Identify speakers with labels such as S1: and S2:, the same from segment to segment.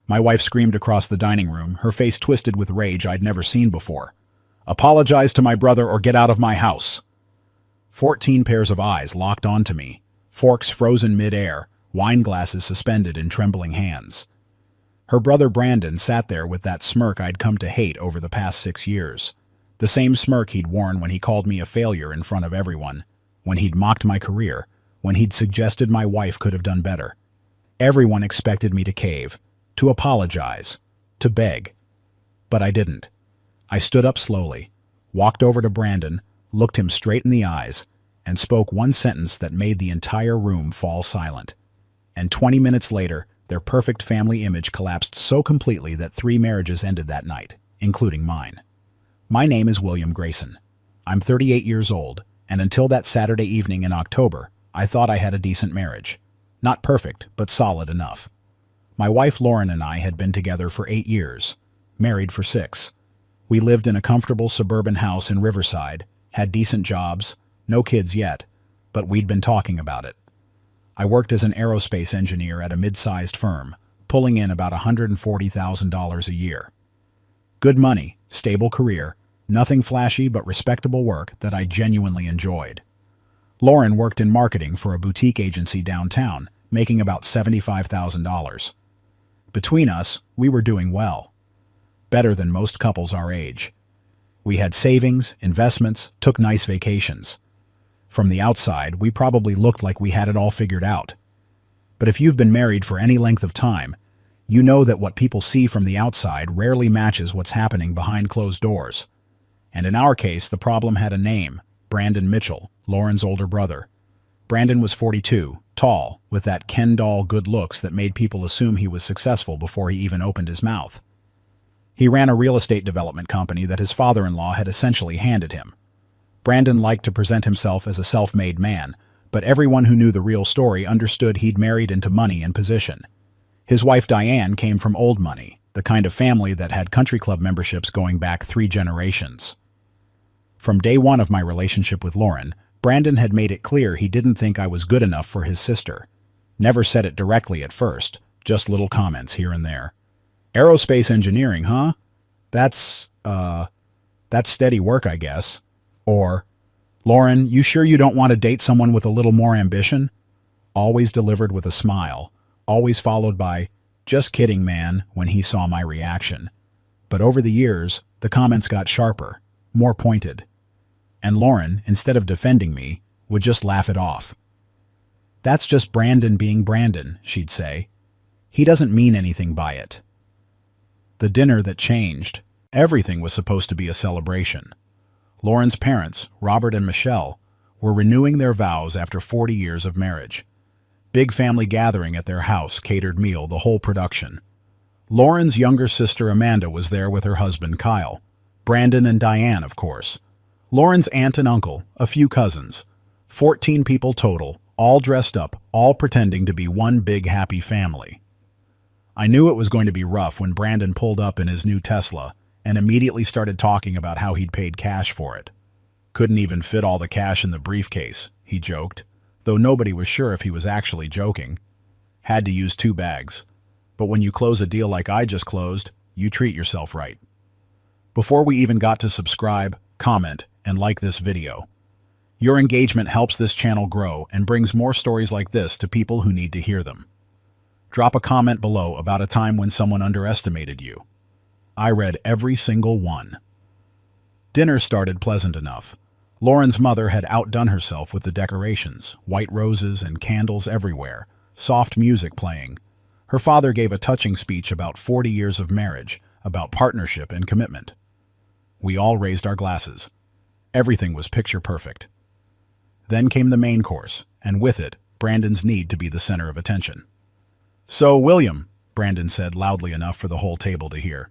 S1: My wife screamed across the dining room, her face twisted with rage I'd never seen before. "Apologize to my brother or get out of my house." 14 pairs of eyes locked onto me, forks frozen mid-air, wine glasses suspended in trembling hands. Her brother Brandon sat there with that smirk I'd come to hate over the past 6 years. The same smirk he'd worn when he called me a failure in front of everyone, when he'd mocked my career, when he'd suggested my wife could have done better. Everyone expected me to cave, to apologize, to beg. But I didn't. I stood up slowly, walked over to Brandon, looked him straight in the eyes, and spoke one sentence that made the entire room fall silent. And 20 minutes later, their perfect family image collapsed so completely that 3 marriages ended that night, including mine. My name is William Grayson. I'm 38 years old, and until that Saturday evening in October, I thought I had a decent marriage. Not perfect, but solid enough. My wife Lauren and I had been together for 8 years, married for 6. We lived in a comfortable suburban house in Riverside, had decent jobs, no kids yet, but we'd been talking about it. I worked as an aerospace engineer at a mid-sized firm, pulling in about $140,000 a year. Good money, stable career, nothing flashy but respectable work that I genuinely enjoyed. Lauren worked in marketing for a boutique agency downtown, making about $75,000. Between us, we were doing well. Better than most couples our age. We had savings, investments, took nice vacations. From the outside, we probably looked like we had it all figured out. But if you've been married for any length of time, you know that what people see from the outside rarely matches what's happening behind closed doors. And in our case, the problem had a name: Brandon Mitchell, Lauren's older brother. Brandon was 42, tall, with that Ken doll good looks that made people assume he was successful before he even opened his mouth. He ran a real estate development company that his father-in-law had essentially handed him. Brandon liked to present himself as a self-made man, but everyone who knew the real story understood he'd married into money and position. His wife Diane came from old money, the kind of family that had country club memberships going back 3 generations. From day one of my relationship with Lauren, Brandon had made it clear he didn't think I was good enough for his sister. Never said it directly at first, just little comments here and there. "Aerospace engineering, huh? That's steady work, I guess." Or, "Lauren, you sure you don't want to date someone with a little more ambition?" Always delivered with a smile, always followed by, "Just kidding, man," when he saw my reaction. But over the years, the comments got sharper, more pointed. And Lauren, instead of defending me, would just laugh it off. "That's just Brandon being Brandon," she'd say. "He doesn't mean anything by it." The dinner that changed. Everything was supposed to be a celebration. Lauren's parents, Robert and Michelle, were renewing their vows after 40 years of marriage. Big family gathering at their house, catered meal, the whole production. Lauren's younger sister Amanda was there with her husband Kyle. Brandon and Diane, of course. Lauren's aunt and uncle, a few cousins. 14 people total, all dressed up, all pretending to be one big happy family. I knew it was going to be rough when Brandon pulled up in his new Tesla and immediately started talking about how he'd paid cash for it. Couldn't even fit all the cash in the briefcase, he joked, though nobody was sure if he was actually joking. Had to use 2 bags. But when you close a deal like I just closed, you treat yourself right. Before we even got to subscribe, comment, and like this video. Your engagement helps this channel grow and brings more stories like this to people who need to hear them. Drop a comment below about a time when someone underestimated you. I read every single one. Dinner started pleasant enough. Lauren's mother had outdone herself with the decorations, white roses and candles everywhere, soft music playing. Her father gave a touching speech about 40 years of marriage, about partnership and commitment. We all raised our glasses. Everything was picture perfect. Then came the main course, and with it, Brandon's need to be the center of attention. "So, William," Brandon said loudly enough for the whole table to hear.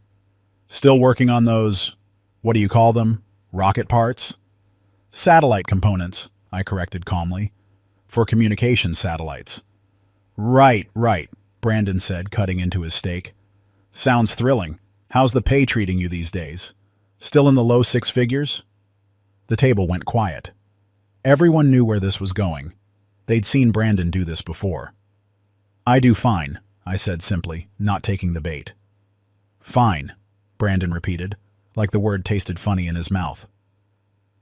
S1: "Still working on those, what do you call them, rocket parts?" "Satellite components," I corrected calmly. "For communication satellites." Right, Brandon said, cutting into his steak. "Sounds thrilling. How's the pay treating you these days? Still in the low 6 figures?" The table went quiet. Everyone knew where this was going. They'd seen Brandon do this before. "I do fine," I said simply, not taking the bait. Fine, Brandon repeated, like the word tasted funny in his mouth.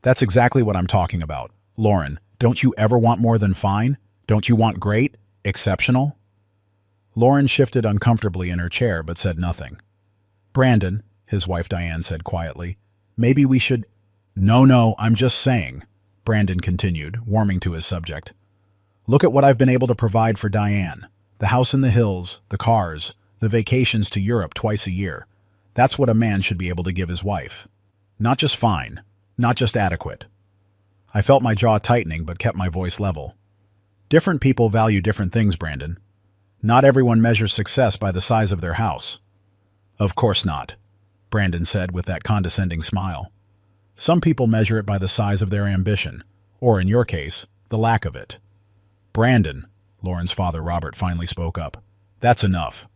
S1: That's exactly what I'm talking about. Lauren, don't you ever want more than fine? Don't you want great? Exceptional? Lauren shifted uncomfortably in her chair but said nothing. Brandon, his wife Diane said quietly, maybe we should— No, I'm just saying, Brandon continued, warming to his subject. Look at what I've been able to provide for Diane. The house in the hills, the cars, the vacations to Europe twice a year. That's what a man should be able to give his wife. Not just fine, not just adequate. I felt my jaw tightening but kept my voice level. Different people value different things, Brandon. Not everyone measures success by the size of their house. Of course not, Brandon said with that condescending smile. Some people measure it by the size of their ambition, or in your case, the lack of it. Brandon, Lauren's father Robert finally spoke up. That's enough.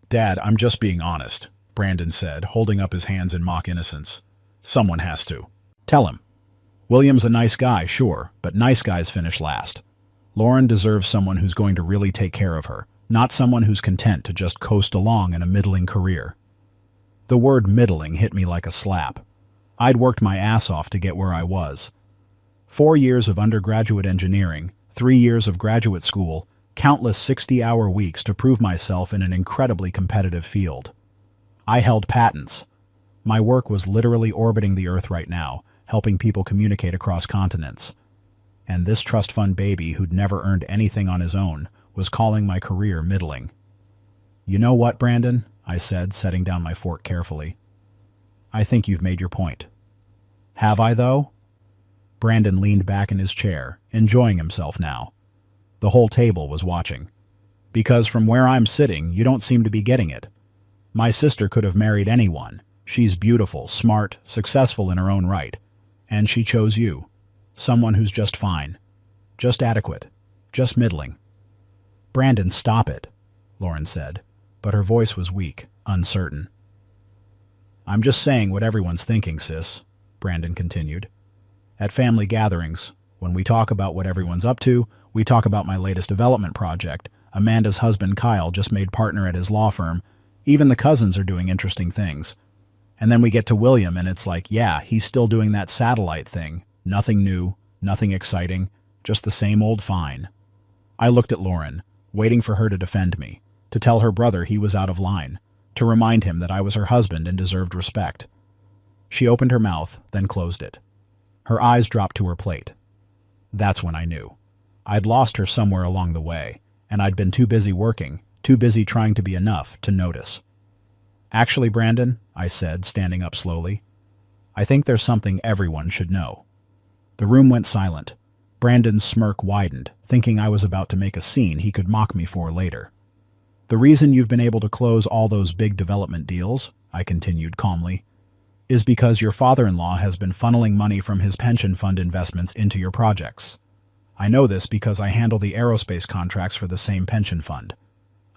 S1: Dad, I'm just being honest, Brandon said, holding up his hands in mock innocence. Someone has to. Tell him. William's a nice guy, sure, but nice guys finish last. Lauren deserves someone who's going to really take care of her, not someone who's content to just coast along in a middling career. The word middling hit me like a slap. I'd worked my ass off to get where I was. 4 years of undergraduate engineering, 3 years of graduate school, countless 60-hour weeks to prove myself in an incredibly competitive field. I held patents. My work was literally orbiting the Earth right now, helping people communicate across continents. And this trust fund baby who'd never earned anything on his own was calling my career middling. You know what, Brandon? I said, setting down my fork carefully. I think you've made your point. Have I, though? Brandon leaned back in his chair, enjoying himself now. The whole table was watching. Because from where I'm sitting, you don't seem to be getting it. My sister could have married anyone. She's beautiful, smart, successful in her own right. And she chose you. Someone who's just fine. Just adequate. Just middling. Brandon, stop it, Lauren said, but her voice was weak, uncertain. I'm just saying what everyone's thinking, sis, Brandon continued. At family gatherings, when we talk about what everyone's up to, we talk about my latest development project. Amanda's husband Kyle just made partner at his law firm. Even the cousins are doing interesting things. And then we get to William and it's like, yeah, he's still doing that satellite thing. Nothing new, nothing exciting, just the same old fine. I looked at Lauren, waiting for her to defend me, to tell her brother he was out of line, to remind him that I was her husband and deserved respect. She opened her mouth, then closed it. Her eyes dropped to her plate. That's when I knew. I'd lost her somewhere along the way, and I'd been too busy working, too busy trying to be enough to notice. Actually, Brandon, I said, standing up slowly, I think there's something everyone should know. The room went silent. Brandon's smirk widened, thinking I was about to make a scene he could mock me for later. The reason you've been able to close all those big development deals, I continued calmly, is because your father-in-law has been funneling money from his pension fund investments into your projects. I know this because I handle the aerospace contracts for the same pension fund.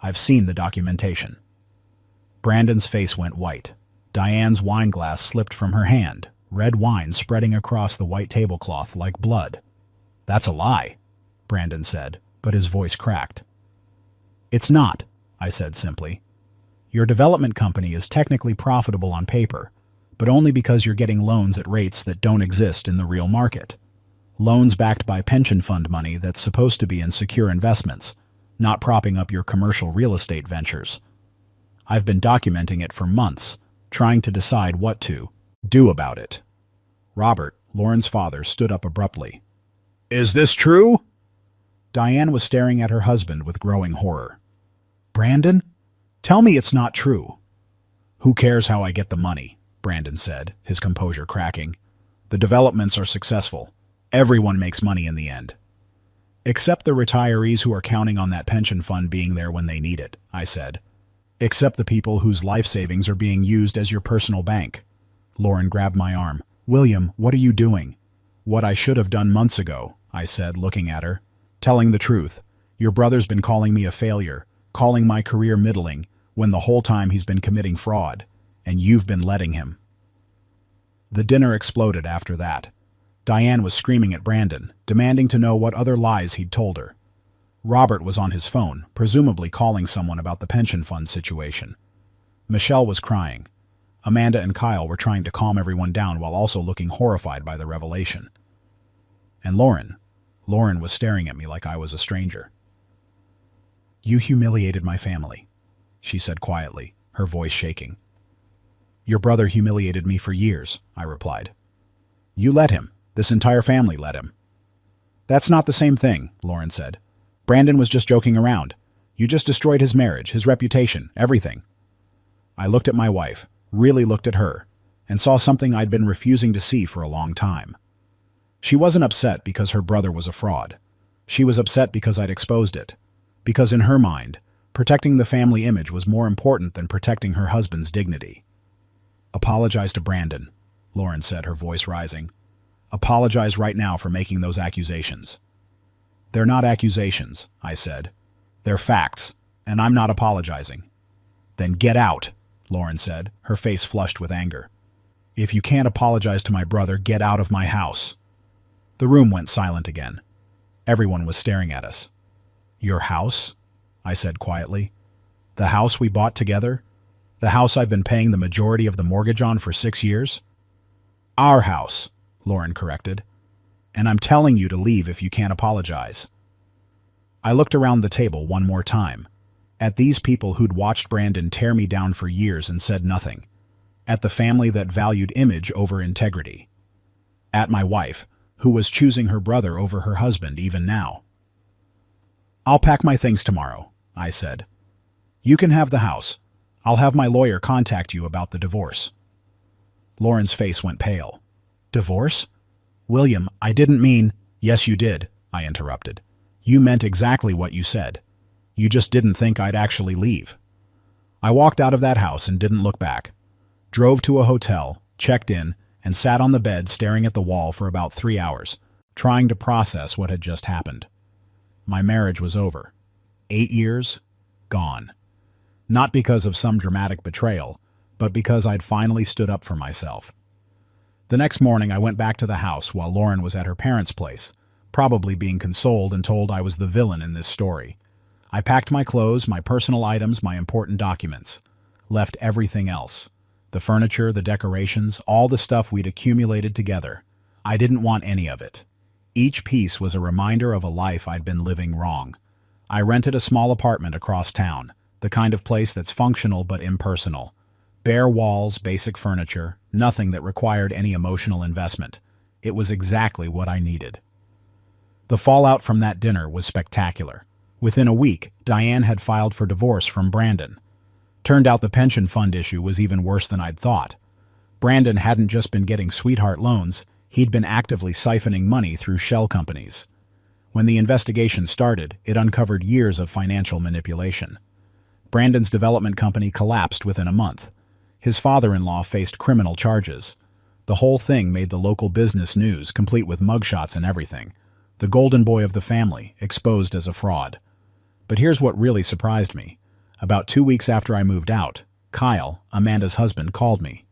S1: I've seen the documentation. Brandon's face went white. Diane's wine glass slipped from her hand, red wine spreading across the white tablecloth like blood. That's a lie, Brandon said, but his voice cracked. It's not, I said simply. Your development company is technically profitable on paper, but only because you're getting loans at rates that don't exist in the real market. Loans backed by pension fund money that's supposed to be in secure investments, not propping up your commercial real estate ventures. I've been documenting it for months, trying to decide what to do about it. Robert, Lauren's father, stood up abruptly. Is this true? Diane was staring at her husband with growing horror. Brandon, tell me it's not true. Who cares how I get the money? Brandon said, his composure cracking. The developments are successful. Everyone makes money in the end. Except the retirees who are counting on that pension fund being there when they need it, I said. Except the people whose life savings are being used as your personal bank. Lauren grabbed my arm. William, what are you doing? What I should have done months ago, I said, looking at her. Telling the truth. Your brother's been calling me a failure, calling my career middling, when the whole time he's been committing fraud, and you've been letting him. The dinner exploded after that. Diane was screaming at Brandon, demanding to know what other lies he'd told her. Robert was on his phone, presumably calling someone about the pension fund situation. Michelle was crying. Amanda and Kyle were trying to calm everyone down while also looking horrified by the revelation. And Lauren was staring at me like I was a stranger. "You humiliated my family," she said quietly, her voice shaking. "Your brother humiliated me for years," I replied. "You let him. This entire family let him." "That's not the same thing," Lauren said. "Brandon was just joking around. You just destroyed his marriage, his reputation, everything." I looked at my wife, really looked at her, and saw something I'd been refusing to see for a long time. She wasn't upset because her brother was a fraud. She was upset because I'd exposed it. Because in her mind, protecting the family image was more important than protecting her husband's dignity. "Apologize to Brandon," Lauren said, her voice rising. "Apologize right now for making those accusations." "They're not accusations," I said. "They're facts, and I'm not apologizing." "Then get out," Lauren said, her face flushed with anger. "If you can't apologize to my brother, get out of my house." The room went silent again. Everyone was staring at us. "Your house?" I said quietly. "The house we bought together? The house I've been paying the majority of the mortgage on for 6 years?" "Our house," Lauren corrected. "And I'm telling you to leave if you can't apologize." I looked around the table one more time, at these people who'd watched Brandon tear me down for years and said nothing, at the family that valued image over integrity, at my wife, who was choosing her brother over her husband even now. "I'll pack my things tomorrow," I said. "You can have the house. I'll have my lawyer contact you about the divorce." Lauren's face went pale. "Divorce? William, I didn't mean—" "Yes, you did," I interrupted. "You meant exactly what you said. You just didn't think I'd actually leave." I walked out of that house and didn't look back. Drove to a hotel, checked in, and sat on the bed staring at the wall for about 3 hours, trying to process what had just happened. My marriage was over. 8 years, gone. Not because of some dramatic betrayal, but because I'd finally stood up for myself. The next morning I went back to the house while Lauren was at her parents' place, probably being consoled and told I was the villain in this story. I packed my clothes, my personal items, my important documents. Left everything else. The furniture, the decorations, all the stuff we'd accumulated together. I didn't want any of it. Each piece was a reminder of a life I'd been living wrong. I rented a small apartment across town, the kind of place that's functional but impersonal. Bare walls, basic furniture, nothing that required any emotional investment. It was exactly what I needed. The fallout from that dinner was spectacular. Within a week, Diane had filed for divorce from Brandon. Turned out the pension fund issue was even worse than I'd thought. Brandon hadn't just been getting sweetheart loans, he'd been actively siphoning money through shell companies. When the investigation started, it uncovered years of financial manipulation. Brandon's development company collapsed within a month. His father-in-law faced criminal charges. The whole thing made the local business news, complete with mugshots and everything. The golden boy of the family, exposed as a fraud. But here's what really surprised me. About 2 weeks after I moved out, Kyle, Amanda's husband, called me.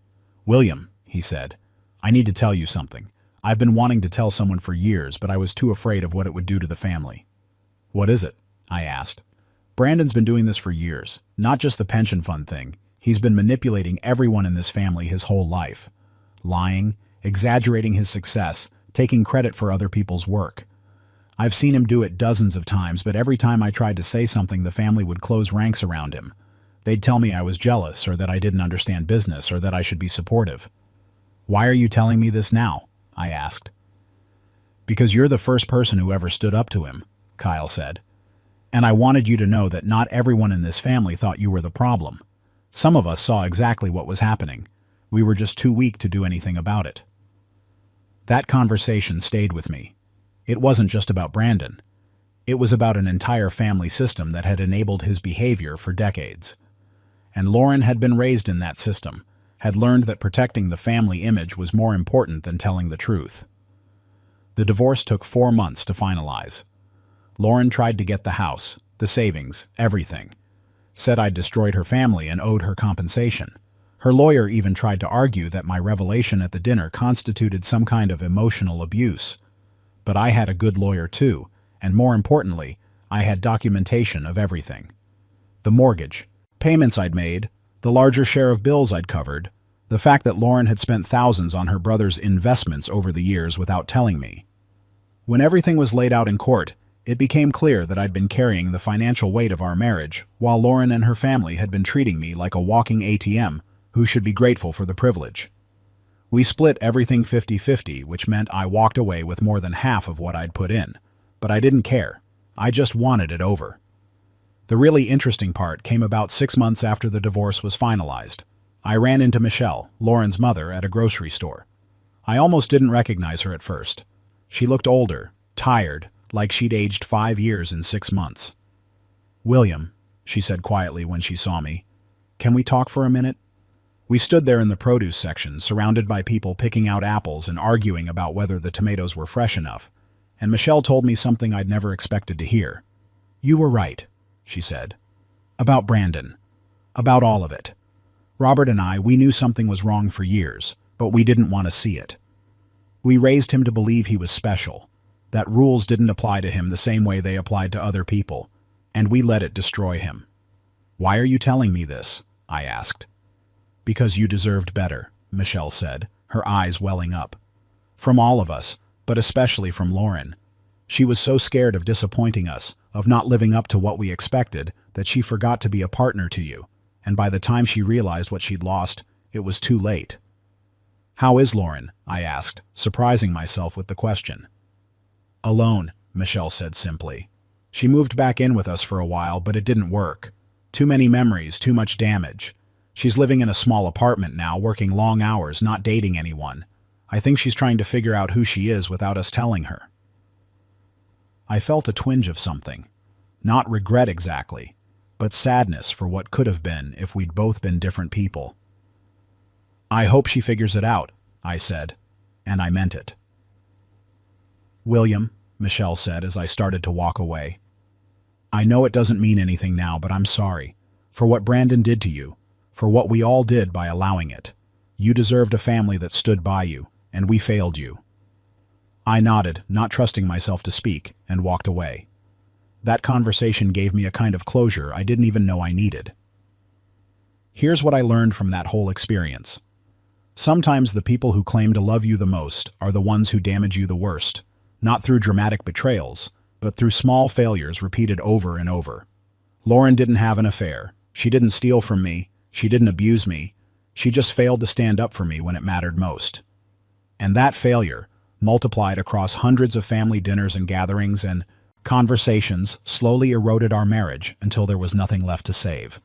S1: "William," he said, "I need to tell you something. I've been wanting to tell someone for years, but I was too afraid of what it would do to the family." "What is it?" I asked. "Brandon's been doing this for years, not just the pension fund thing. He's been manipulating everyone in this family his whole life. Lying, exaggerating his success, taking credit for other people's work. I've seen him do it dozens of times, but every time I tried to say something, the family would close ranks around him. They'd tell me I was jealous, or that I didn't understand business, or that I should be supportive." "Why are you telling me this now?" I asked. "Because you're the first person who ever stood up to him," Kyle said. "And I wanted you to know that not everyone in this family thought you were the problem. Some of us saw exactly what was happening. We were just too weak to do anything about it." That conversation stayed with me. It wasn't just about Brandon. It was about an entire family system that had enabled his behavior for decades. And Lauren had been raised in that system, had learned that protecting the family image was more important than telling the truth. The divorce took 4 months to finalize. Lauren tried to get the house, the savings, everything. Said I'd destroyed her family and owed her compensation. Her lawyer even tried to argue that my revelation at the dinner constituted some kind of emotional abuse. But I had a good lawyer too, and more importantly, I had documentation of everything. The mortgage, payments I'd made, the larger share of bills I'd covered, the fact that Lauren had spent thousands on her brother's investments over the years without telling me. When everything was laid out in court, it became clear that I'd been carrying the financial weight of our marriage, while Lauren and her family had been treating me like a walking ATM who should be grateful for the privilege. We split everything 50-50, which meant I walked away with more than half of what I'd put in. But I didn't care. I just wanted it over. The really interesting part came about 6 months after the divorce was finalized. I ran into Michelle, Lauren's mother, at a grocery store. I almost didn't recognize her at first. She looked older, tired, like she'd aged 5 years in 6 months. "William," she said quietly when she saw me, "can we talk for a minute?" We stood there in the produce section, surrounded by people picking out apples and arguing about whether the tomatoes were fresh enough, and Michelle told me something I'd never expected to hear. "You were right," she said. "About Brandon. About all of it. Robert and we knew something was wrong for years, but we didn't want to see it. We raised him to believe he was special, that rules didn't apply to him the same way they applied to other people, and we let it destroy him." "Why are you telling me this?" I asked. "Because you deserved better," Michelle said, her eyes welling up. "From all of us, but especially from Lauren. She was so scared of disappointing us, of not living up to what we expected, that she forgot to be a partner to you, and by the time she realized what she'd lost, it was too late." "How is Lauren?" I asked, surprising myself with the question. "Alone," Michelle said simply. "She moved back in with us for a while, but it didn't work. Too many memories, too much damage. She's living in a small apartment now, working long hours, not dating anyone. I think she's trying to figure out who she is without us telling her." I felt a twinge of something. Not regret exactly, but sadness for what could have been if we'd both been different people. "I hope she figures it out," I said, and I meant it. "William," Michelle said as I started to walk away, "I know it doesn't mean anything now, but I'm sorry. For what Brandon did to you, for what we all did by allowing it. You deserved a family that stood by you, and we failed you." I nodded, not trusting myself to speak, and walked away. That conversation gave me a kind of closure I didn't even know I needed. Here's what I learned from that whole experience. Sometimes the people who claim to love you the most are the ones who damage you the worst, not through dramatic betrayals, but through small failures repeated over and over. Lauren didn't have an affair. She didn't steal from me. She didn't abuse me. She just failed to stand up for me when it mattered most. And that failure, multiplied across hundreds of family dinners and gatherings and conversations, slowly eroded our marriage until there was nothing left to save.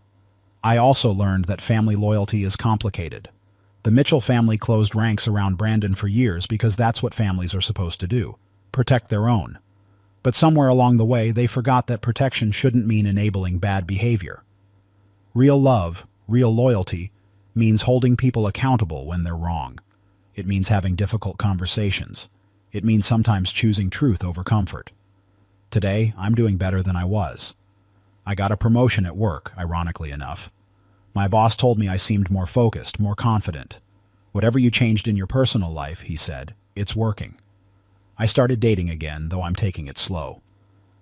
S1: I also learned that family loyalty is complicated. The Mitchell family closed ranks around Brandon for years because that's what families are supposed to do, protect their own. But somewhere along the way, they forgot that protection shouldn't mean enabling bad behavior. Real love, real loyalty, means holding people accountable when they're wrong. It means having difficult conversations. It means sometimes choosing truth over comfort. Today, I'm doing better than I was. I got a promotion at work, ironically enough. My boss told me I seemed more focused, more confident. "Whatever you changed in your personal life," he said, "it's working." I started dating again, though I'm taking it slow.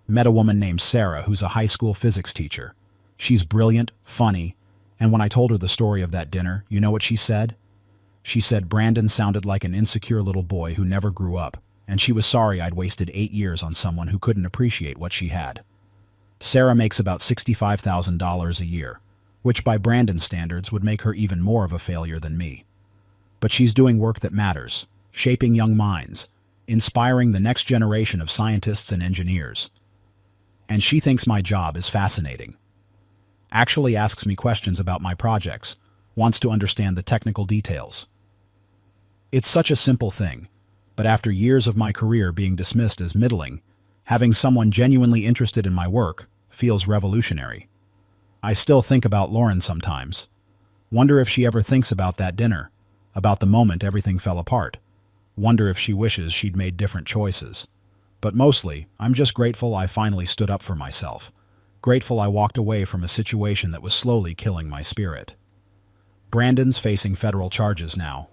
S1: Met a woman named Sarah who's a high school physics teacher. She's brilliant, funny, and when I told her the story of that dinner, you know what she said? She said Brandon sounded like an insecure little boy who never grew up, and she was sorry I'd wasted 8 years on someone who couldn't appreciate what she had. Sarah makes about $65,000 a year, which by Brandon's standards would make her even more of a failure than me. But she's doing work that matters, shaping young minds, inspiring the next generation of scientists and engineers. And she thinks my job is fascinating. Actually asks me questions about my projects, wants to understand the technical details. It's such a simple thing, but after years of my career being dismissed as middling, having someone genuinely interested in my work feels revolutionary. I still think about Lauren sometimes. Wonder if she ever thinks about that dinner, about the moment everything fell apart. Wonder if she wishes she'd made different choices. But mostly, I'm just grateful I finally stood up for myself. Grateful I walked away from a situation that was slowly killing my spirit. Brandon's facing federal charges now.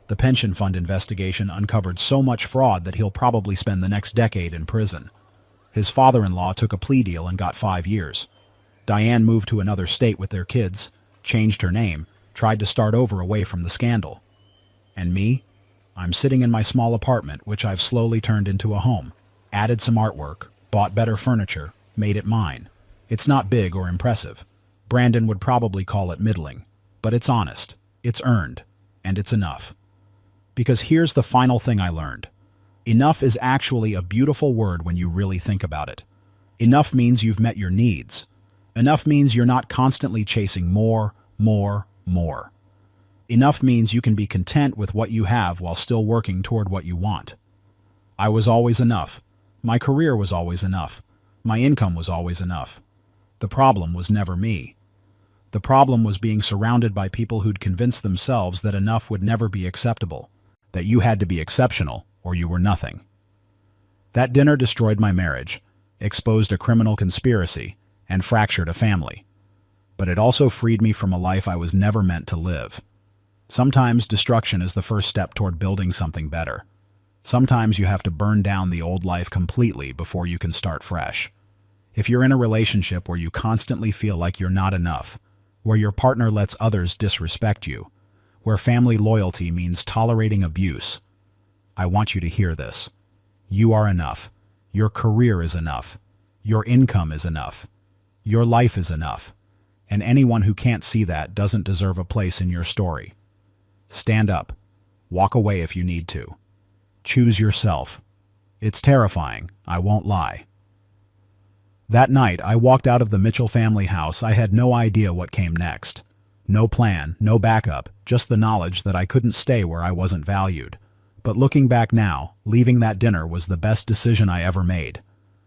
S1: The pension fund investigation uncovered so much fraud that he'll probably spend the next decade in prison. His father-in-law took a plea deal and got 5 years. Diane moved to another state with their kids, changed her name, tried to start over away from the scandal. And me? I'm sitting in my small apartment, which I've slowly turned into a home, added some artwork, bought better furniture, made it mine. It's not big or impressive. Brandon would probably call it middling, but it's honest, it's earned, and it's enough. Because here's the final thing I learned. Enough is actually a beautiful word when you really think about it. Enough means you've met your needs. Enough means you're not constantly chasing more, more, more. Enough means you can be content with what you have while still working toward what you want. I was always enough. My career was always enough. My income was always enough. The problem was never me. The problem was being surrounded by people who'd convinced themselves that enough would never be acceptable, that you had to be exceptional or you were nothing. That dinner destroyed my marriage, exposed a criminal conspiracy, and fractured a family. But it also freed me from a life I was never meant to live. Sometimes destruction is the first step toward building something better. Sometimes you have to burn down the old life completely before you can start fresh. If you're in a relationship where you constantly feel like you're not enough, where your partner lets others disrespect you, where family loyalty means tolerating abuse, I want you to hear this. You are enough. Your career is enough. Your income is enough. Your life is enough. And anyone who can't see that doesn't deserve a place in your story. Stand up. Walk away if you need to. Choose yourself. It's terrifying, I won't lie. That night, I walked out of the Mitchell family house. I had no idea what came next. No plan, no backup, just the knowledge that I couldn't stay where I wasn't valued. But looking back now, leaving that dinner was the best decision I ever made.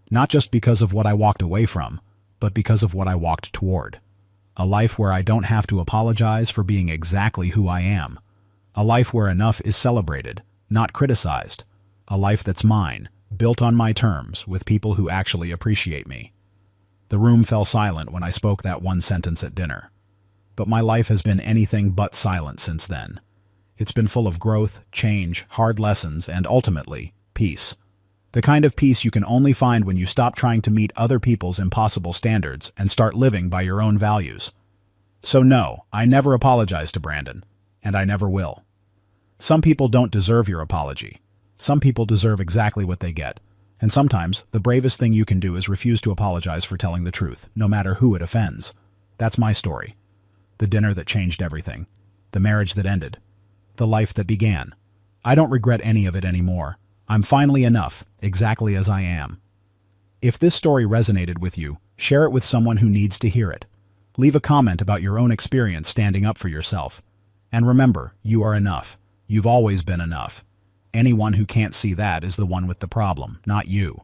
S1: Not just because of what I walked away from, but because of what I walked toward. A life where I don't have to apologize for being exactly who I am. A life where enough is celebrated, not criticized. A life that's mine, built on my terms, with people who actually appreciate me. The room fell silent when I spoke that one sentence at dinner. But my life has been anything but silent since then. It's been full of growth, change, hard lessons, and ultimately, peace. The kind of peace you can only find when you stop trying to meet other people's impossible standards and start living by your own values. So no, I never apologized to Brandon, and I never will. Some people don't deserve your apology. Some people deserve exactly what they get. And sometimes, the bravest thing you can do is refuse to apologize for telling the truth, no matter who it offends. That's my story. The dinner that changed everything. The marriage that ended. The life that began. I don't regret any of it anymore. I'm finally enough, exactly as I am. If this story resonated with you, share it with someone who needs to hear it. Leave a comment about your own experience standing up for yourself. And remember, you are enough. You've always been enough. Anyone who can't see that is the one with the problem, not you.